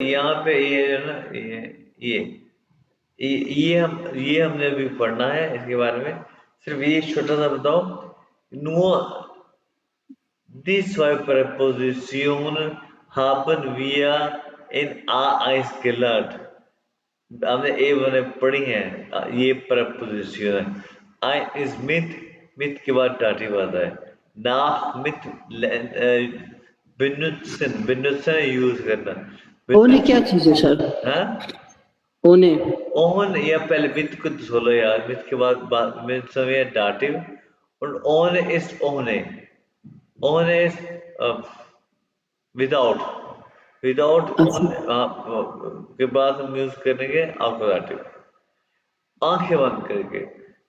यहाँ पे ये है ना, ये ये हमने अभी पढ़ना है इसके बारे में। सिर्फ ये छोटा सा बताओ। नुआ These five prepositionen haben wir in A eingelernt. हमने ए मैंने पढ़ी है, ये प्रपोजिशन है। आई इज मिथ, मिथ के बाद डाटिव आता है। नाक मिथ benutzen, benutzen यूज करना। ओने क्या चीज है सर? हाँ, ओने ओन या पहले मिथ को तो बोलो यार, मिथ के बाद मिथ समय डाटिव और own is one, own is without, without अच्छा के बाद हम यूज करेंगे अफर्मेटिव, आंखें बंद करके।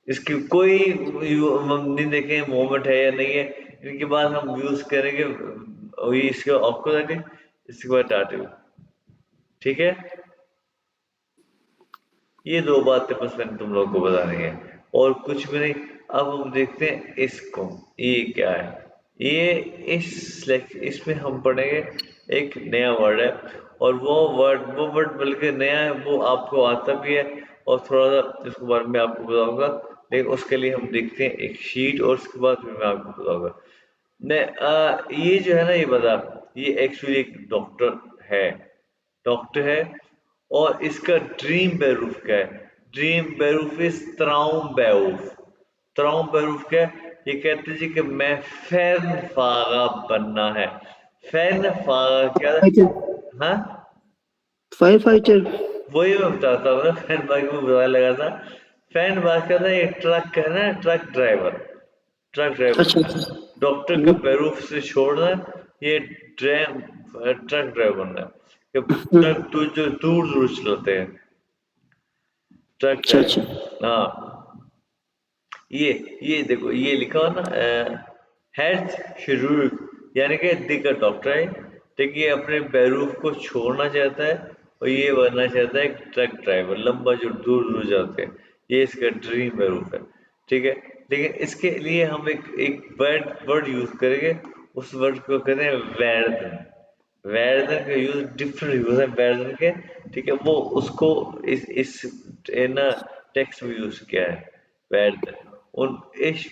इसकी कोई हम नहीं देखें मोमेंट है या नहीं है, इनके बाद हम यूज करेंगे वही इसके अफर्मेटिव, इसके बाद डाटिव। ठीक है, ये दो बातें बस मैंने तुम लोग को बतानी है और कुछ भी नहीं। अब हम देखते हैं इसको, ये क्या है। ये इसमें हम पढ़ेंगे एक नया वर्ड है, और वो वर्ड बल्कि नया है, वो आपको आता भी है और थोड़ा सा इसके बारे में आपको बताऊंगा। लेकिन उसके लिए हम देखते हैं एक शीट और उसके बाद फिर मैं आपको बताऊंगा। ये जो है ना, ये बता, ये एक्चुअली एक डॉक्टर है और इसका ड्रीम बेरूफ क्या है? Dream बेरूफ is त्राउम बेरूफ। त्राउम बेरूफ क्या है? ये कहते जी कि मैं फैन फागा बनना है। फैन फागा क्या? हाँ, फायर फाइटर। वही मैं बताता हूँ ना, फैन बाग में बुरा लगा था। फैन बाग का था, ये ट्रक है ना, ट्रक ड्राइवर, ट्रक ड्राइवर। अच्छा अच्छा डॉक्टर का बेरूफ से छोड़ना, ये ट्रक ड्राइवर बनना है कि ट्रक जो दूर दूर चलाते हैं, ट्रक अच्छा अच्छा ड्राइवर। हाँ, ये देखो, ये लिखा हो ना, हेल्थ chirurg, यानी कि दिल का डॉक्टर है। देखिए, ये अपने बेरूफ को छोड़ना चाहता है और ये बनना चाहता है एक ट्रक ड्राइवर, लंबा जो दूर दूर जाते हैं। ये इसका ड्रीम बेरूफ है। ठीक है, लेकिन इसके लिए हम एक वर्ड यूज करेंगे। उस वर्ड को कहते हैं वैर्धन। वैर्धन का यूज, डिफरेंट यूज है वैर्धन के। ठीक है, वो उसको इस ना टेक्स्ट में यूज किया है, वैर्धन। उन इस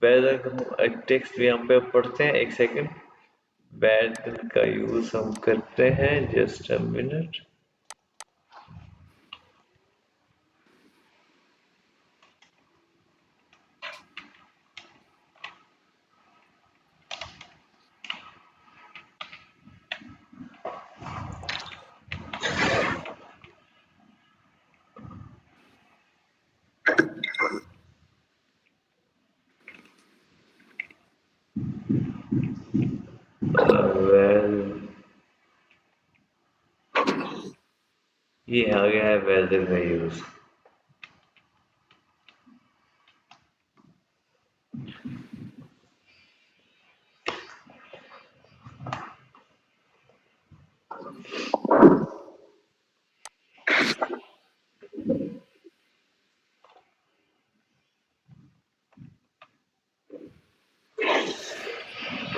वैर्धन का एक टेक्स्ट भी हम पे पढ़ते हैं, एक सेकंड। वैर्धन का यूज हम करते हैं, जस्ट अ मिनट। वेल, ये आ गया है वैर्धन का यूज।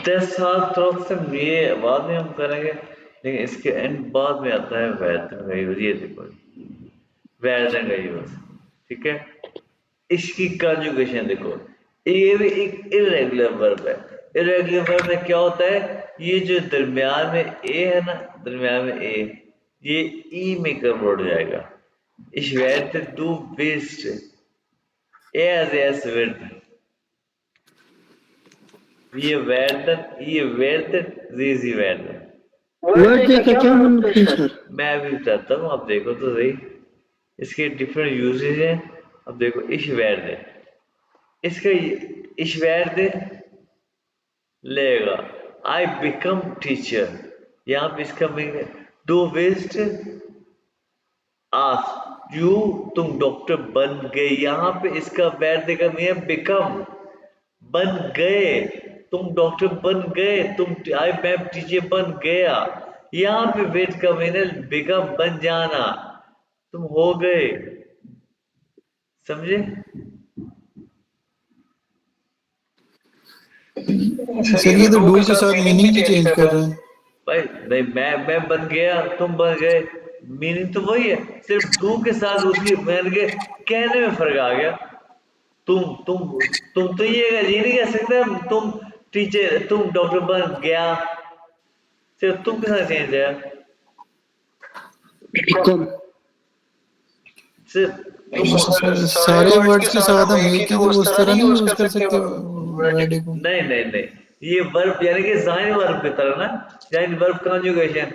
10 साल से ये बाद में हम करेंगे, लेकिन इसके एंड बाद में आता है वैर्धन का यूज। ये देखो, वैर्धन का यूज। ठीक है, इसकी कंजुगेशन देखो, ये भी एक इरेगुलर वर्ब है। इरेगुलर वर्ब में क्या होता है? ये जो दरमियान में ए है ना, दरमियान में ए, ये ई में कन्वर्ट हो जाएगा। Ich werde, du bist, es wird। ये werden, sie werden। Word day का क्या मतलब है सर? मैं अभी बताता हूँ, आप देखो तो सही। इसके डिफरेंट यूजेज हैं। अब देखो, ich werde, इसका ich werde लेगा, आई बिकम टीचर। यहाँ पे इसका मीनिंग डू वेस्ट आस, यू, तुम डॉक्टर बन गए। यहाँ पे इसका वैर का मीनिंग बिकम, बन गए, तुम डॉक्टर बन गए, तुम आई मैं टीचर बन गया। यहाँ पे वेट का मीनिंग बिकम, बन जाना, तुम हो गए। समझे? सर ये तो डू के साथ मीनिंग ही चेंज कर रहे हैं। भाई नहीं, मैं बन गया, तुम बन गए, मीनिंग तो वही है, सिर्फ डू के साथ उसकी मैंने के कहने में फर्क आ गया। तुम तो ये नहीं कह सकते तुम टीचर, तुम डॉक्टर बन गया, सिर्फ तुम के साथ चेंज है, बिकम। सिर्फ तुम। सर सारे वर्ड्स के साथ हम एक ही तो उस तरह नहीं यूज कर सकते वर्ड को। नहीं, ये वर्ब यानी कि ज़ाइन वर्ब की तरह ना, ज़ाइन वर्ब कंजुगेशन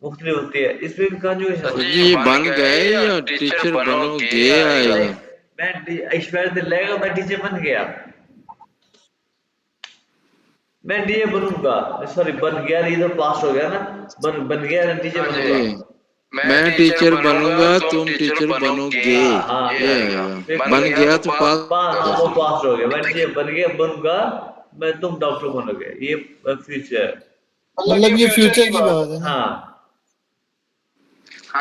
मुख्तलिफ होती है, इसमें भी कंजुगेशन सर होती जी ये बन गए या टीचर बनोगे है। आएगा? मैं ऐश्वर्या से लेगा, मैं टीचर बन गया, मैं टीचर बनूंगा, सॉरी बन गया, ये तो पास हो गया ना, बन गया ना टीचर हाँ बनूंगा। जी, मैं टीचर बनूंगा तुम टीचर बनोगे, हाँ ये आएगा। बन गया तो पास हाँ होगा वो सर। पास हो गया, मैं टीचर बन गया बनूंगा, मैं तुम डॉक्टर बनोगे, ये फ्यूचर है। मतलब ये फ्यूचर की बात है ना। हाँ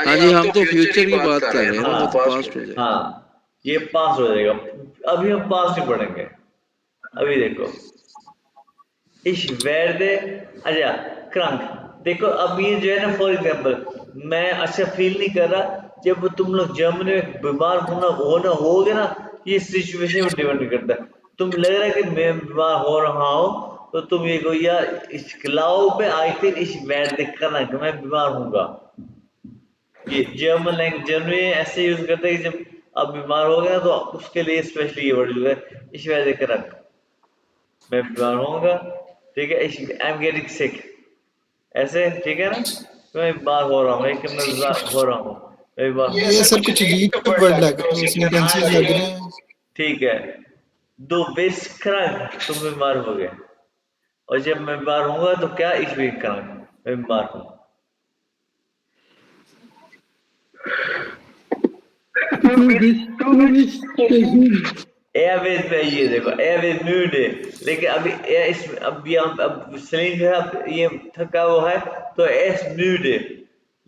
हाँ जी, हम तो फ्यूचर की बात कर रहे हैं ना, वो तो पास्ट हो जाएगा। हाँ ये पास हो जाएगा, अभी हम पास नहीं पढ़ेंगे। अभी देखो इश वैरदे, अच्छा क्रंक, देखो अब ये जो है ना, फॉर एग्जांपल मैं अच्छा फील नहीं कर रहा, जब तुम लोग जर्मनी में बीमार होना होगे ना, ये सिचुएशन पर डिपेंड करता है, तुम लग रहा है कि मैं बीमार हो रहा हूँ, तो तुम ये को यार इस क्लाउ पे आई थिंक इस वैरदे क्रंक, मैं बीमार हूँगा, ये जर्मन लैंग्वेज जर्मनी ऐसे यूज करते हैं कि जब आप बीमार हो गए ना, तो उसके लिए स्पेशली ये वर्ड यूज है, इस वैरदे क्रंक, मैं बीमार होऊंगा, ठीक है, आई एम गेटिंग सिक, ऐसे ठीक है ना, मैं बीमार हो रहा हूँ, एक मैं बीमार हो रहा हूँ, मैं बीमार, ये सर कुछ अजीब वर्ड लग रहे हैं, सेंटेंसेस लग रहे हैं। ठीक है, दो बेस क्रंक, तुम बीमार हो गए, और जब मैं बीमार होऊंगा तो क्या इस वीक क्रंक, मैं बीमार हूँ। एयरवेज में ये देखो एयरवेज म्यूट है, लेकिन अभी इस अभी हम अब सलीम जो है अब ये थका हुआ है, तो एस म्यूट है,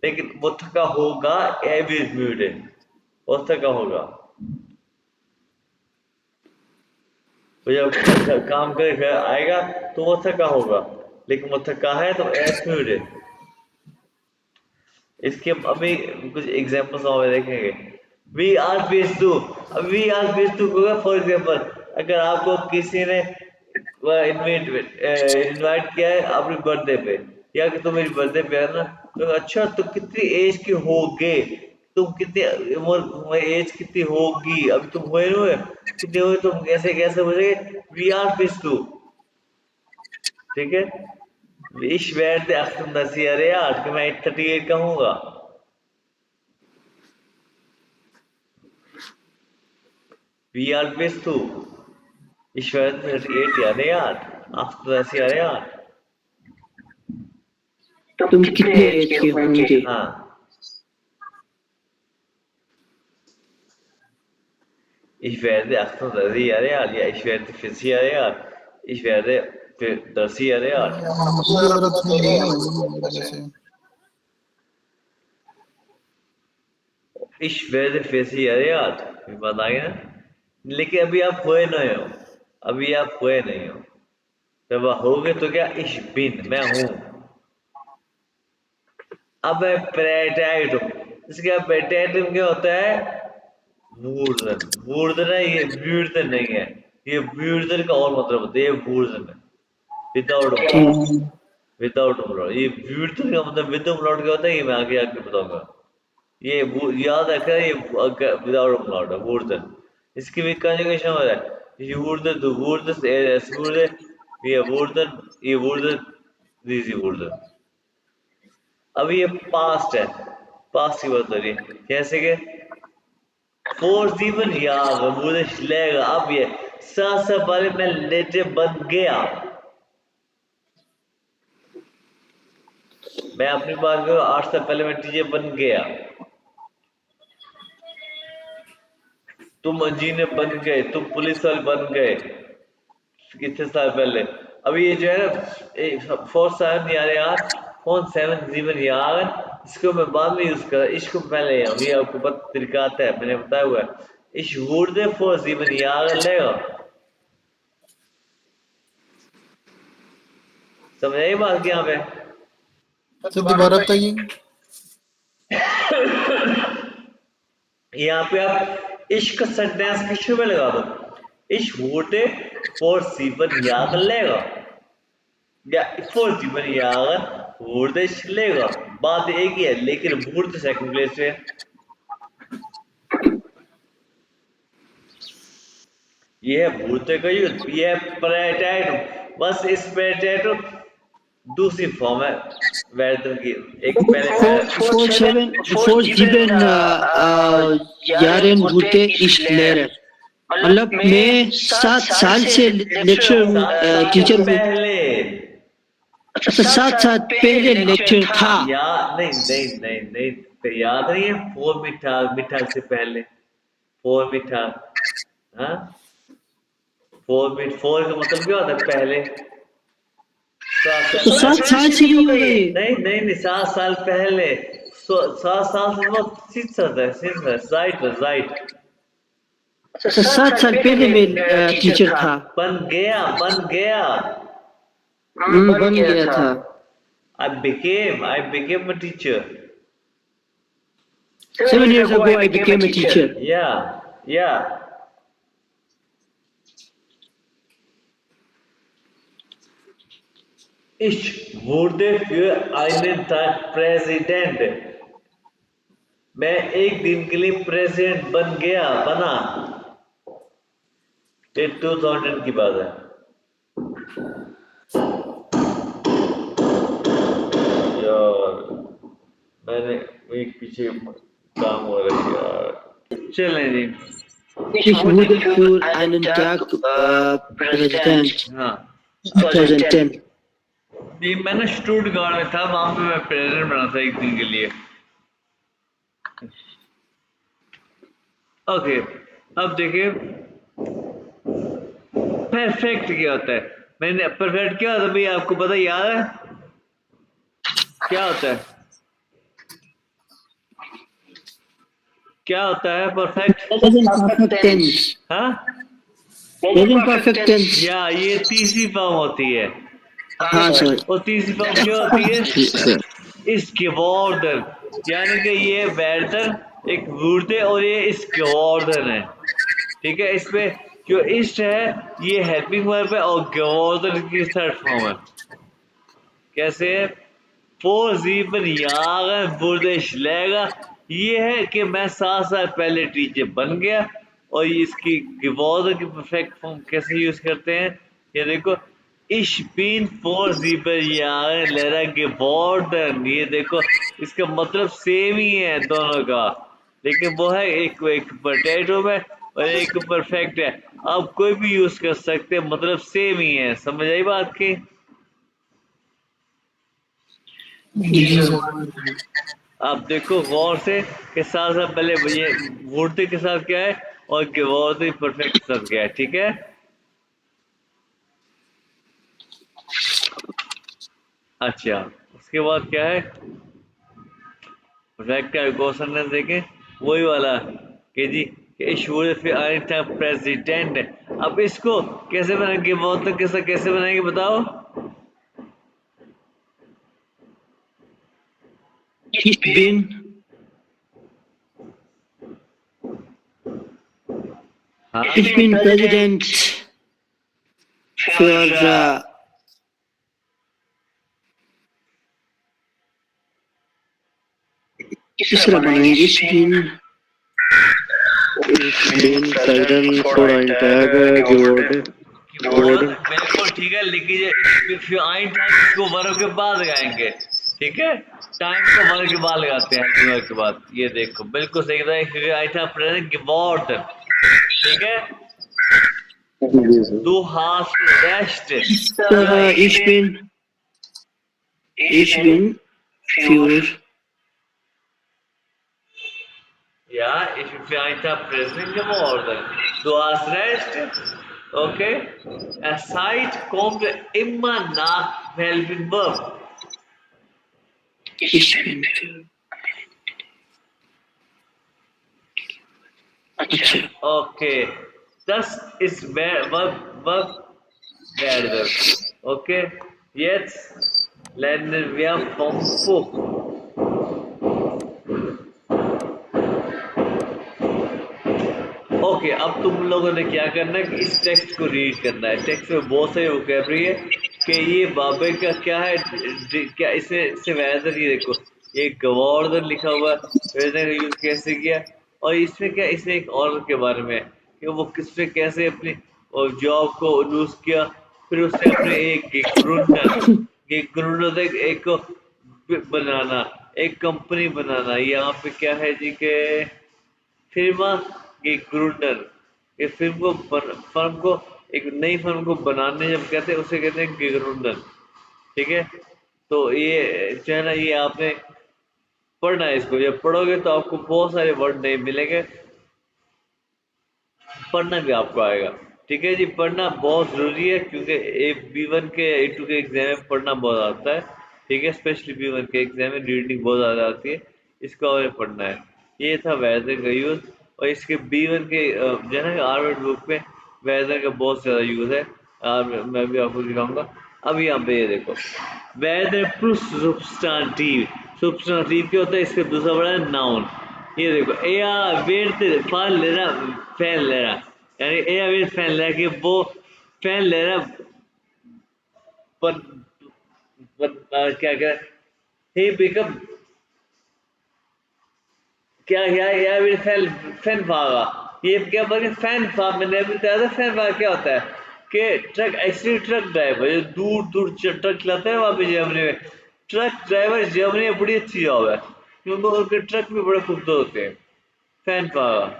लेकिन वो थका होगा, एयरवेज म्यूट है, वो थका होगा, वो जब काम करके घर आएगा तो वो थका होगा, लेकिन वो थका है तो एस म्यूट है। इसके अभी कुछ एग्जांपल्स और देखेंगे। वी आर पेज टू, अब वी आर पेज टू होगा, फॉर एग्जांपल अगर आपको किसी ने इनवाइट किया है अपनी बर्थडे पे, या कि तुम मेरी बर्थडे पे है ना, तो अच्छा तो कितनी एज के होगे, तुम कितने उम्र एज कितनी होगी, अभी तुम हुए नहीं हुए, कितने हुए, तुम कैसे कैसे बोलेंगे, वी आर पेज टू, ठीक है। Ich werde 38 Jahre alt, मैं 38 का हूँगा, wie alt bist du? Ich werde 38 Jahre alt, 38 Jahre alt, तुम कितने एज के होंगे? हाँ, ich werde 38 Jahre alt, ja, ich werde 40 Jahre alt, ich werde 30 Jahre alt, ये औरत नहीं है वैसे। ich werde 40 Jahre alt, ये बात आ गया ना, लेकिन अभी आप हुए नहीं हो, अभी आप हुए नहीं हो, जब आप होगे तो क्या, ich bin, मैं हूँ, अब है पेटाइट, इसका पेटाइट क्या होता है, मूर्धन, मूर्धन है ये, व्यूर्धन नहीं है, ये व्यूर्धन का और मतलब होता है, ये मूर्धन है, विदाउट विदाउट umlaut, ये व्यूर्धन का मतलब विद umlaut क्या होता है, ये मैं आगे आगे बताऊंगा, ये याद रखना, ये विदाउट umlaut है मूर्धन, इसकी भी कंजुगेशन हो रहा है, यूर्धन तो वूर्धन सूर्धन, ये वूर्धन, ये वूर्धन, ये वूर्धन। अब ये पास्ट है, पास्ट की बात हो रही है, जैसे कि फोर जीवन याद मुझे लेगा, अब ये सात साल पहले मैं लेटे बन गया, मैं अपनी बात करूं, 8 साल पहले मैं टीचर बन गया, तुम इंजीनियर बन गए, तुम पुलिस वाले बन गए, कितने साल पहले, अभी ये जो है ना, 4 7 यार यार, कौन 7 जीवन यार, इसको मैं बाद में यूज कर, इसको पहले ये आपको पता तरीका आता है, मैंने बताया हुआ है, इस wurde for 7 Jahren länger, समझ आई बात यहाँ पे, तो दोबारा बताइए। यहाँ पे आप इश्क सेंटेंस की शुरू में लगा दो। इश्क wurde vor 7 Jahren लेगा या for 7 Jahren wurde लेगा, बात एक ही है, लेकिन wurde सेकंड प्लेस पे है। ये है wurde का यूज, ये है potato, बस इस potato दूसरी फॉर्म है वेदर की, एक पहले फोर जीवन यारेन भूते इश्क लेर। मतलब मैं 7 साल से लेक्चर टीचर हूँ। पहले अच्छा 7 साल पहले लेक्चर था। याद नहीं नहीं नहीं नहीं तो याद नहीं है, फोर मिठा मिठा से पहले, फोर मिठा, हाँ फोर का मतलब क्या होता है पहले, तो 7 साल से नहीं होगा ये। नहीं नहीं नहीं 7 साल पहले, 7 साल से बहुत सिक्स होता है, सिक्स है, राइट राइट। अच्छा 7 साल पहले मैं टीचर था। बन गया बन गया था। I became a teacher. 7 years ago I became a teacher. Yeah. Ich wurde für einen Tag Präsident. मैं एक दिन के लिए प्रेसिडेंट बना। ये 2000 की बात है। यार मैंने एक पीछे काम हो रहा है यार, चलें जी। Ich wurde für einen Tag Präsident हाँ 2010. ये मैं ना स्टूटगार्ट में था, वहां पे मैं प्रेसिडेंट बना था एक दिन के लिए। ओके अब देखिए परफेक्ट क्या होता है। मैंने परफेक्ट क्या होता है भैया, आपको पता याद है क्या होता है? क्या होता है परफेक्ट? Present perfect tense. हाँ Present perfect tense. या ये तीसरी फॉर्म होती है। हाँ सर। और तीसरी फॉर्म क्या होती है? इसके वार्डन, यानी कि ये वेदर एक वुर्दे और ये इसके वार्डन है, ठीक है। इसमें जो इस्ट है ये हेल्पिंग वर्ब है और गवर्डन की थर्ड फॉर्म है। कैसे है? फोर जीवन यार बुर्देश लेगा, ये है कि मैं 7 साल पहले टीचर बन गया। और इसकी गवर्डन की परफेक्ट फॉर्म कैसे यूज करते हैं, ये देखो Ich bin vor 7 Jahren Lehrer geworden। ये देखो इसका मतलब सेम ही है दोनों का, लेकिन वो है एक पोटैटो में और एक परफेक्ट है। आप कोई भी यूज कर सकते हैं, मतलब सेम ही है। समझ आई बात की? जी सर। आप देखो गौर से कि साथ साथ पहले ये वुर्दे के साथ क्या है और गवर्दन परफेक्ट के साथ क्या है, ठीक है। अच्छा उसके बाद क्या है परफेक्ट का क्वेश्चन है, देखें वही वाला कि जी ईश्वर फिर आइंस्टा प्रेसिडेंट है। अब इसको कैसे बनाएंगे, बहुत के साथ कैसे बनाएंगे बताओ? Ich bin हाँ Ich bin Präsident für तीसरा बनाएंगे Ich bin President for entire Geworden. बिल्कुल ठीक है, लिखिए इफ यू को वर्ब के बाद लगाएंगे, ठीक है। टाइम को वर्ब के बाद लगाते हैं, वर्ब के बाद। ये देखो बिल्कुल सही था, प्रेजेंट geworden, ठीक है। Du hast recht। Ich bin für Ja, ich bin für einen Tag Präsident geworden. Du hast recht. Okay. Zeit kommt immer nach helping verb. Ich bin für Okay. Das ist Verb werden. Okay. Jetzt lernen wir vom Buch. Okay, अब तुम लोगों ने क्या करना है कि इस text को रीड करना है। टेक्स्ट में बहुत सारी वोकैबुलरी है कि ये बाबे का क्या है, क्या इससे वेदर, ये देखो ये गवर्नर लिखा हुआ है, वेदर का यूज कैसे किया, और इसमें क्या, इसमें एक औरत के बारे में है कि वो किसने कैसे अपनी जॉब को लूज किया, फिर उसने अपने एक ग्रुंडर एक को बनाना, एक कंपनी बनाना। यहाँ पे क्या है जी के फिर्मा ग्रुंडर, ये फर्म को एक नई फर्म को बनाने जब कहते हैं उसे कहते हैं ग्रुंडर। ठीक है, तो ये जो है ना, ये आपने पढ़ना है इसको। जब पढ़ोगे तो आपको बहुत सारे वर्ड नहीं मिलेंगे, पढ़ना भी आपको आएगा। ठीक है जी, पढ़ना बहुत ज़रूरी है क्योंकि B1 के A2 के एग्जाम में पढ़ना बहुत आता है। ठीक है, स्पेशली B1 के एग्जाम में रीडिंग बहुत ज़्यादा आती है, इसको हमें पढ़ना है। ये था वेदर का यूज़, और इसके B1 के जो है ना आर्मेड बुक में वेदर का बहुत ज़्यादा यूज़ है, और मैं भी आपको दिखाऊंगा। अब यहाँ पे ये देखो, वेदर प्लस सुब्स्टांटिव। सुब्स्टांटिव क्या होता है, इसका दूसरा बड़ा है नाउन। ये देखो एया वेट फाल ले रहा, फैन ले रहा, यानी एया वेट फैन ले रहा कि वो फैन ले रहा, पर, क्या क्या हे पिकअप, क्या क्या या वेट फैन, फैन भागा, ये क्या बोले फैन भाग। मैंने अभी बताया था फैन भाग क्या होता है कि ट्रक, एक्चुअली ट्रक ड्राइवर जो दूर दूर ट्रक चलाते हैं वहाँ पे जर्मनी में, ट्रक ड्राइवर जर्मनी में बड़ी अच्छी जॉब है क्योंकि उनके ट्रक भी बड़े खूबसूरत होते हैं। फैन भागा,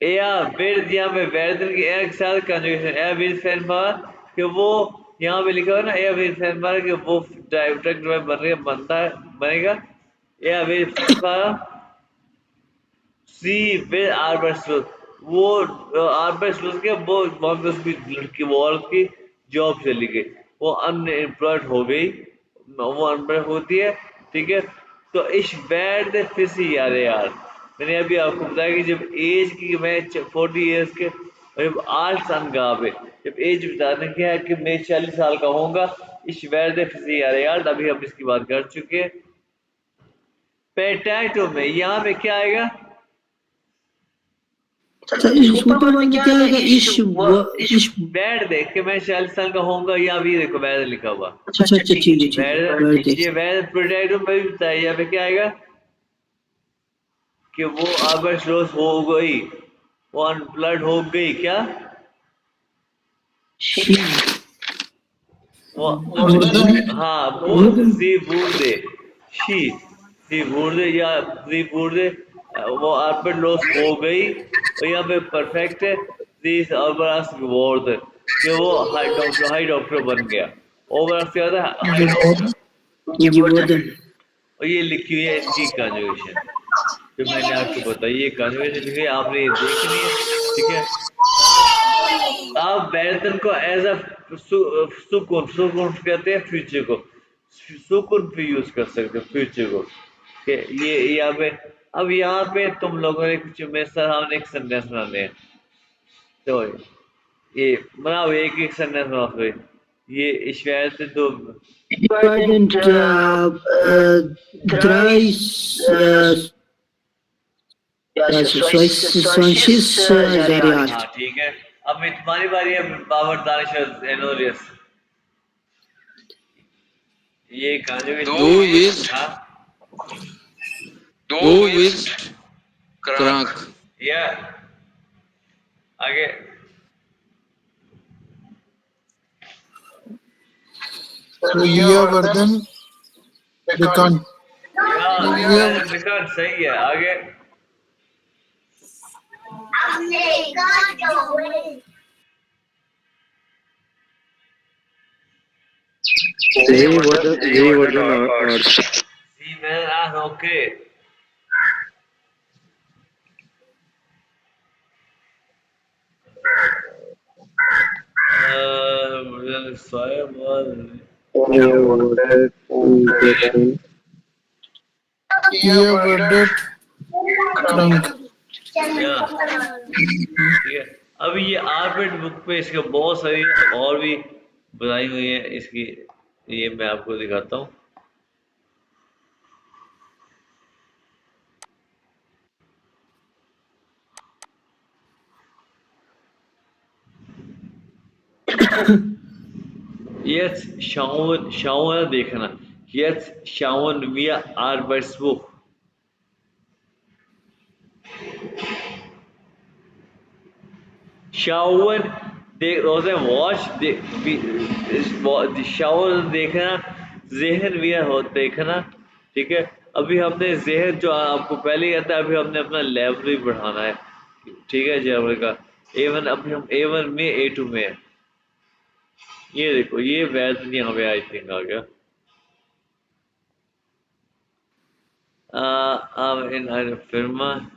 या फिर यहाँ पे वेदर की एक साथ कंजुगेशन या विल फैन पावर, कि वो यहाँ पे लिखा हुआ है ना, या विल फैन पावर कि वो ट्रक ड्राइवर बनता है, बनेगा। या विल फैन पावर सी विल आर्बर स्लूथ, वो आर्बर स्लूथ के वो वहाँ पे उसकी लड़की, वो औरत की जॉब चली गई, वो अनएम्प्लॉयड हो गई, वो अनएम्प्लॉयड होती है। ठीक है, तो इस बैड फिसी यार, मैंने अभी आपको बताया कि जब एज की मैं 40 ईयर्स के, जब 8 साल जब एज बताने की है कि मैं 40 साल का होऊंगा, इस बैड फिसी यार, अभी हम इसकी बात कर चुके हैं। पेटैटो में यहाँ पे क्या आएगा, ऊपर वर्ड में क्या आएगा? इश। बैड देख के मैं 40 साल का होऊंगा, या भी देखो बैड लिखा हुआ, अच्छा अच्छा, ठीक है ठीक है, वर्ड बैड, देख। ये बैड पोटैटो में भी बताया, यहाँ पे क्या आएगा कि वो आबर्स रोज हो गई, वो अनप्लड हो गई, क्या शी। वो, वुडन, हाँ वो सी बूढ़े, सी बूढ़े या सी बूढ़े, वो आर्पेट लॉस हो गई, और यहाँ पे परफेक्ट है दिस ओवरास वर्ड कि वो हाई डॉक्टर बन गया। ओवरास क्या होता है, हाई डॉक्टर। गिवोर्धन। और ये लिखी हुई है इनकी कंजुगेशन, जो मैंने आपको बताई, ये कंजुगेशन लिखी है, आपने ये देखनी है। ठीक है, आप बैरतन को एज अ सुकून, सुकून कहते हैं फ्यूचर को, सुकून पे यूज कर सकते हो फ्यूचर को, कि ये यहाँ पे। अब यहाँ पे तुम लोगों ने कुछ मेरे साथ हमने एक सेंटेंस बनाने हैं, तो ये बनाओ, एक एक सेंटेंस बनाओ फिर। ये शायद से दो, Verdant drei Zariat. हाँ ठीक है। अब मैं तुम्हारी बारी है, बाबर दानिश एनोरियस, ये दो विस्ट, हाँ दो विस्ट क्रैंक, या आगे, ये वर्धन बेकान, ये रिकॉर्ड सही है। आगे, They were the arts. सी मैन आस, ओके। स्वयं They were the injection. ये वर्डेट क्रंक, या ठीक है। अभी ये आर्बिट बुक पे इसके बहुत सारी और भी बताई हुई है इसकी, ये मैं आपको दिखाता हूँ। Jetzt schauen देखना, jetzt schauen wir Arbeitsbuch। Schauen देख रोज़े वॉच शावर देखना, ज़हन विया हो देखना, ठीक है। अभी हमने ज़हन जो आपको पहले ही आता है, अभी हमने अपना लेवल भी बढ़ाना है, ठीक है जर्मन का। A1 अभी हम A1 में A2 में है। ये देखो ये वैध यहाँ पे आई थिंक आ गया। in einer Firma,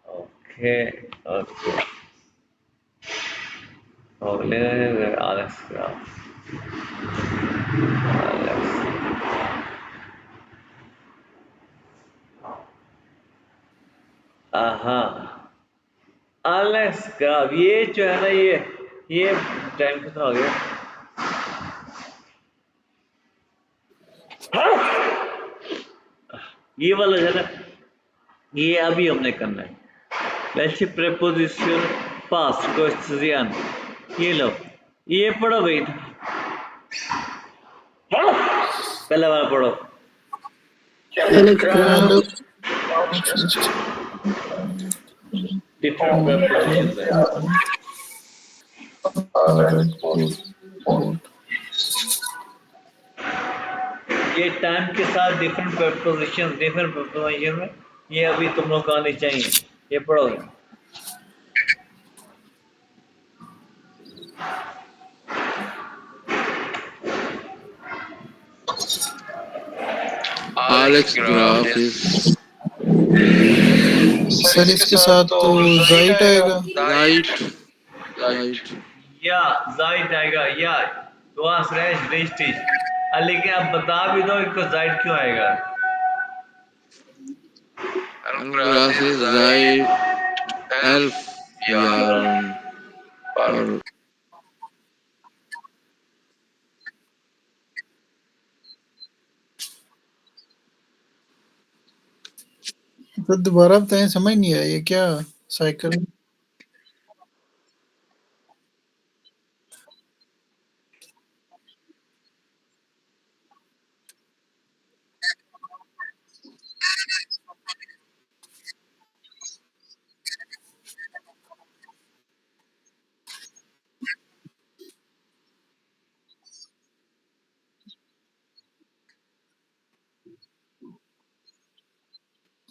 okay, okay, alles klar, alles, aha, alles klar, ये जो है ना ये टाइम कितना हो गया? ये वाला जो है ना, ये अभी हमने करना है। Welche Präposition passt kurz Sie an? ये लो, ये पढ़ो भाई, पहला वाला पढ़ो। Telegraph, Different prepositions है। ये टाइम के साथ डिफरेंट प्रपोजिशन में ये अभी तुम लोग को आनी चाहिए, ये पढ़ोगे। Alex Graf is सर इसके साथ तो जाइट आएगा। right. Right. या जाइड आएगा, या तो रैश रेस्टिज, लेकिन आप बता भी दो इनको जाइड क्यों आएगा। Graf is right. Elf yarn. Or तो दोबारा बताएं, समझ नहीं आया ये क्या साइकिल।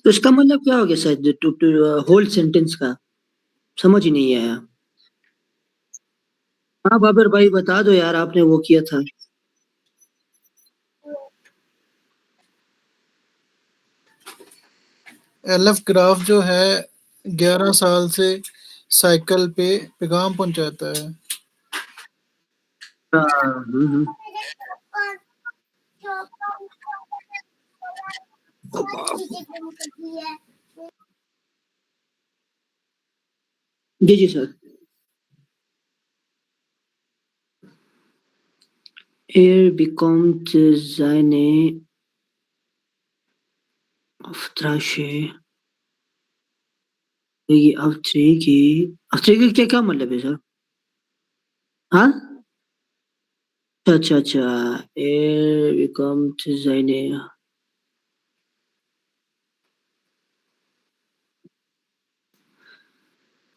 तो इसका मतलब क्या हो गया सर? होल सेंटेंस का समझ ही नहीं आया। हाँ बाबर भाई बता दो यार, आपने वो किया था। एलएफ ग्राफ जो है 11 साल से साइकिल पे पैगाम पहुंचाता है। हम्म। जी जी सर। bekommt seine Aufträge क्या क्या मतलब है सर? हाँ अच्छा अच्छा, bekommt seine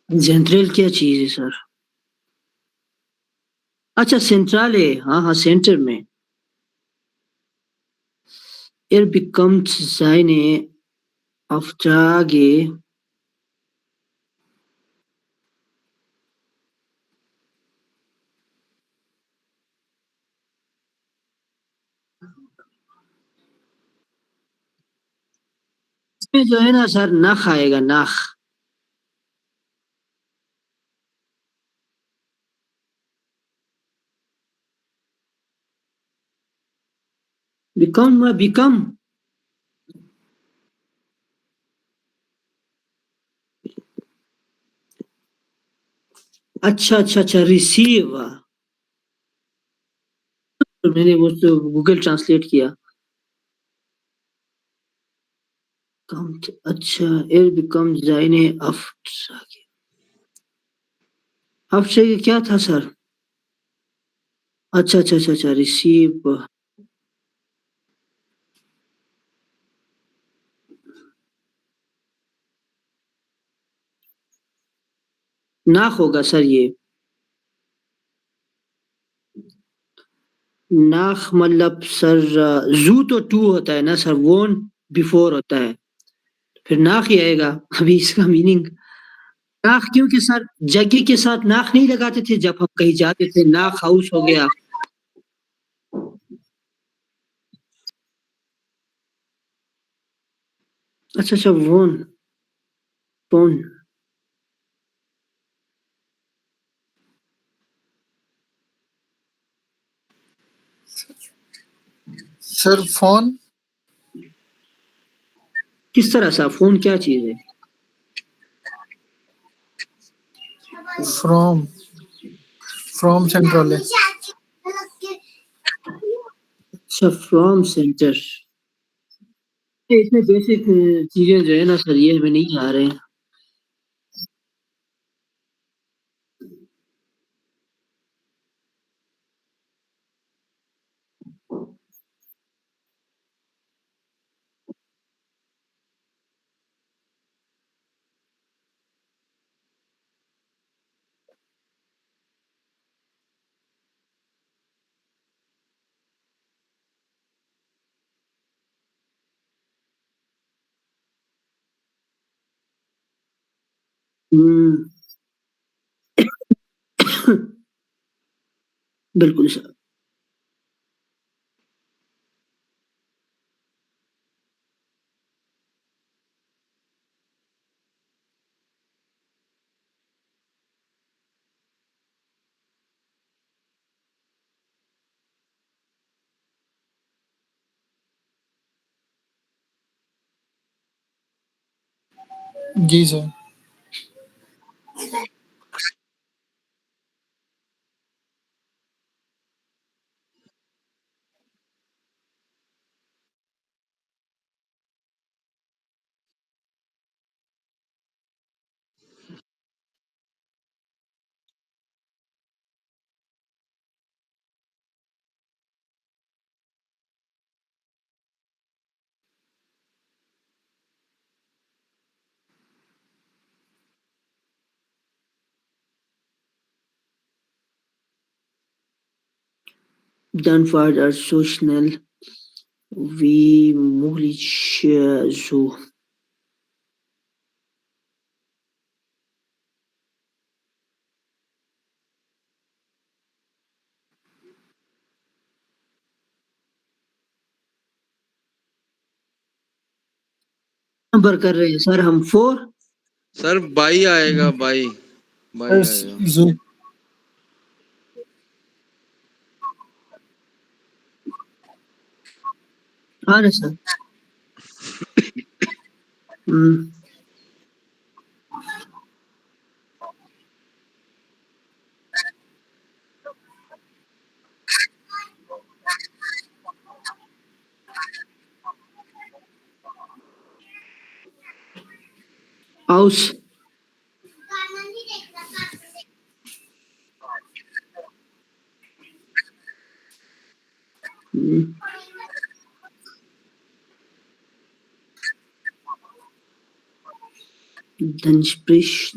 सेंट्रल क्या चीज है सर? अच्छा सेंट्रल है, हाँ हाँ सेंटर में। bekommt seine Aufträge इसमें जो है ना सर नख आएगा, नख। बिकम अच्छा रिसीव। तो मैंने वो तो गूगल ट्रांसलेट किया। काउंट, अच्छा। एयर बिकम जाइने आफ्टर क्या था सर? अच्छा रिसीव। नाक होगा सर ये। नाक मतलब सर, जू तो टू होता है ना सर, वोन बिफोर होता है, फिर नाक ही आएगा। अभी इसका मीनिंग नाक, क्योंकि सर जगह के साथ नाक नहीं लगाते थे जब हम कहीं जाते थे, नाक हाउस हो गया। अच्छा वोन फोन। सर फोन किस तरह सा फोन क्या चीज है? फ्रॉम फ्रॉम सेंट्रल है। अच्छा फ्रॉम सेंटर। इसमें बेसिक चीजें जो है ना सर, ये हमें नहीं आ रहे हैं। हम्म, बिल्कुल सर। जी sir. Dann war das so schnell wie möglich so number कर रहे हैं सर हम 4। सर बाई आएगा, बाई बाई सर आएगा। जू। हाँ ना सर। हम्म, house. Dann spricht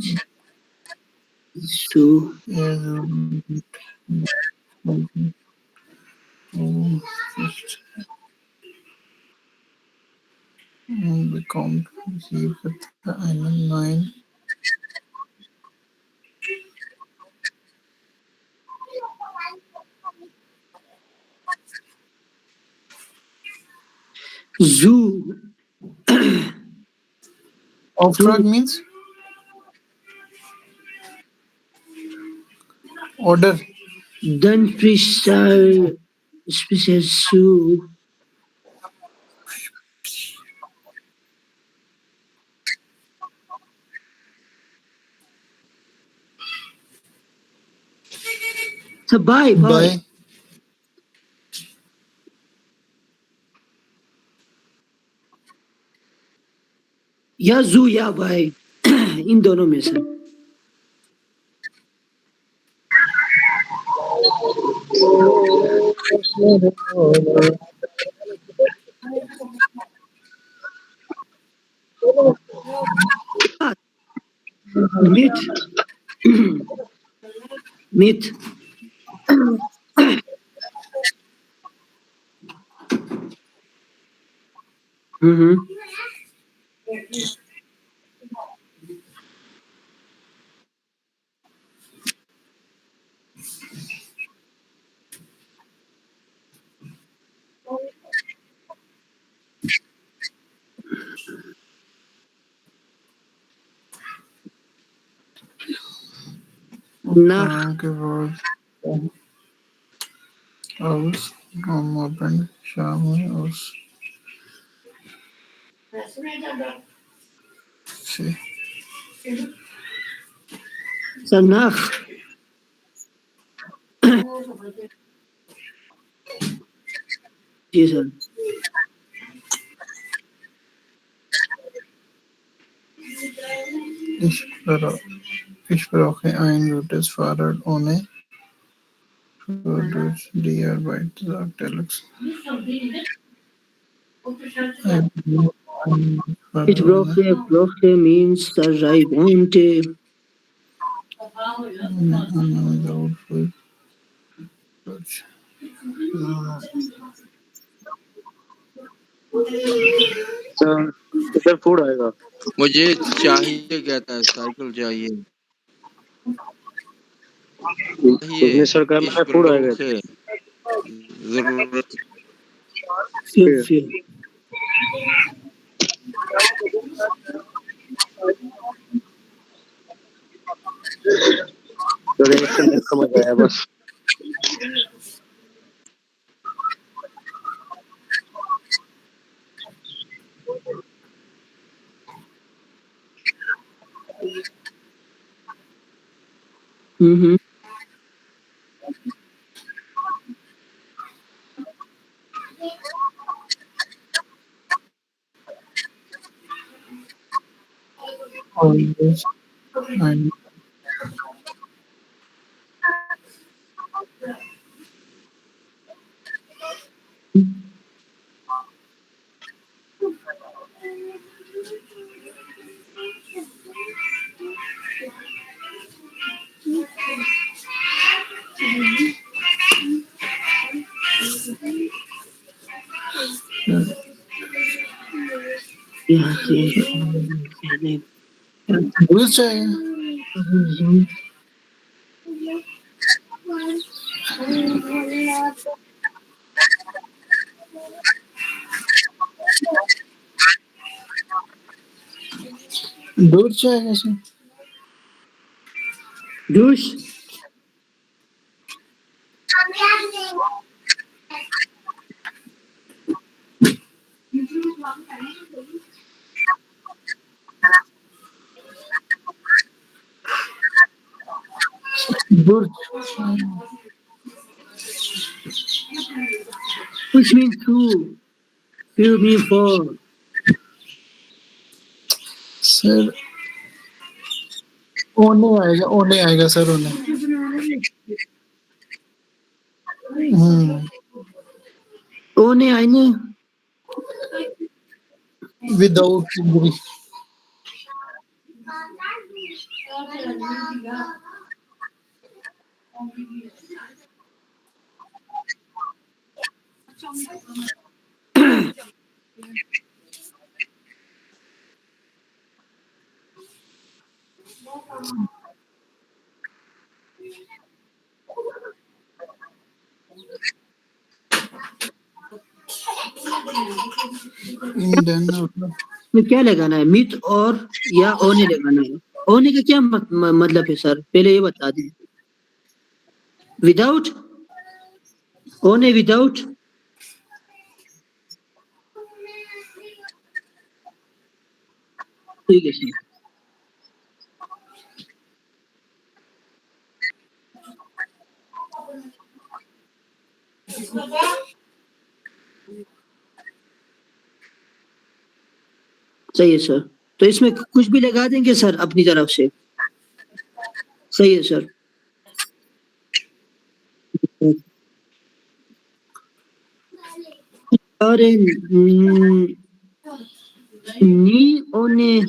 so bekommt sie einen neuen Zoo. Auftrag means order. Dann spricht so sir bye bye या जू या बाय इन दोनों में से मिथ मिथ हम्म नाख के बाद हाउस हम ओपन शाम में हाउस से सर नाख जी sir Ich brauche ein gutes Fahrrad ohne Diarbeit, sagt Alex. ich brauche means sir I want without food. Sir इधर फूड आएगा मुझे चाहिए कहता है, साइकिल चाहिए। उसने सर कहा इस मैं फूड आएगा प्रलोक से जरूरत fear सर एक सेंटेंस समझ आया बस हम्म Always and यहाँ से भूल जाएगा दूर जाएगा सर douche दूर which means two few mean four sir ओने आएगा सर ओने ओने आईने विदाउट डिग्री इंडियन में क्या लगाना है मिथ और या ओने लगाना है ओने का क्या मतलब है सर पहले ये बता दें विदाउट ओने विदाउट ठीक है सर सही है सर। तो इसमें कुछ भी लगा देंगे सर अपनी तरफ से? सही है सर। और नी ओने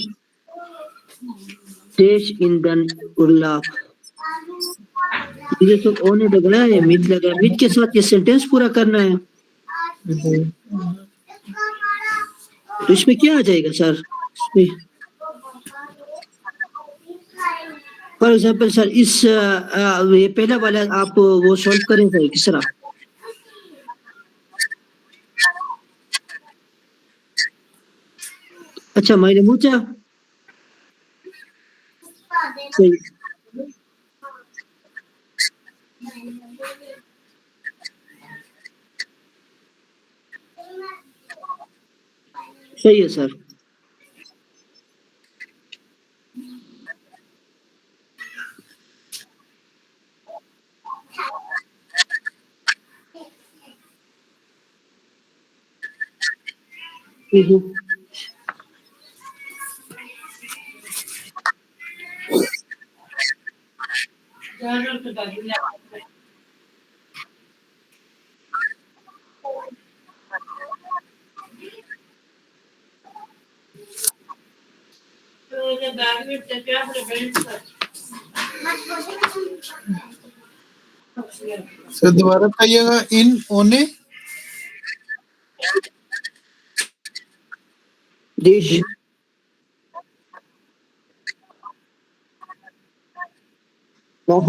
देश ईंधन उल्लाख, ये तो ओने लगा है, मित लगा है, मित के साथ ये सेंटेंस पूरा करना है। तो इसमें क्या आ जाएगा सर? इसमें फॉर एग्जाम्पल सर इस ये पहला वाला आप वो सॉल्व करें सर किस तरह? अच्छा मैंने पूछा। सही सही है सर। सर दोबारा बताइएगा। इन ओने देश हाँ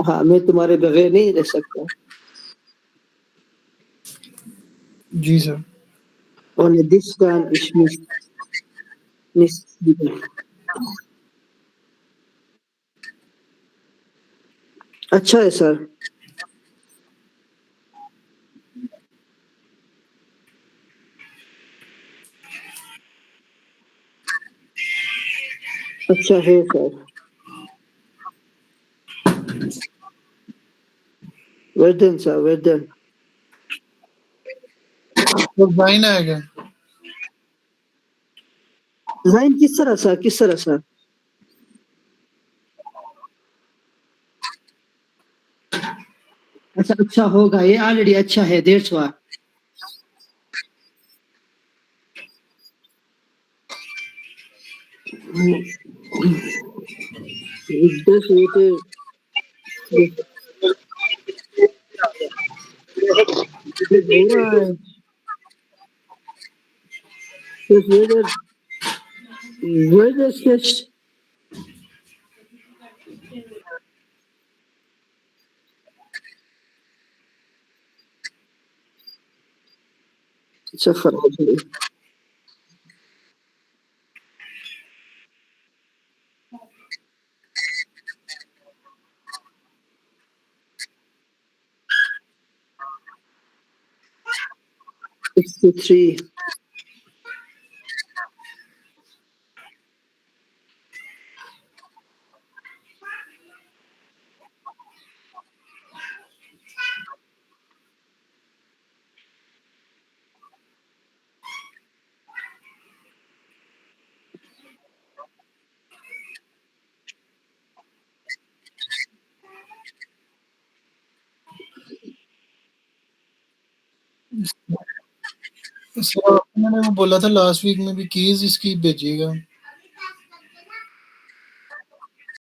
हाँ, मैं तुम्हारे बगैर नहीं रह सकता। जी सर। और दिस कान अच्छा है सर। अच्छा है सर। वेदन सर वेदन। तो बाइन आएगा। लाइन किस तरह सर, किस तरह सर? अच्छा अच्छा होगा, ये ऑलरेडी अच्छा है, दैट्स व्हाई। this weather हो रहा है, this weather sketch अच्छा खराब है। Three. सर मैंने वो बोला था लास्ट वीक में भी कीज इसकी भेजिएगा।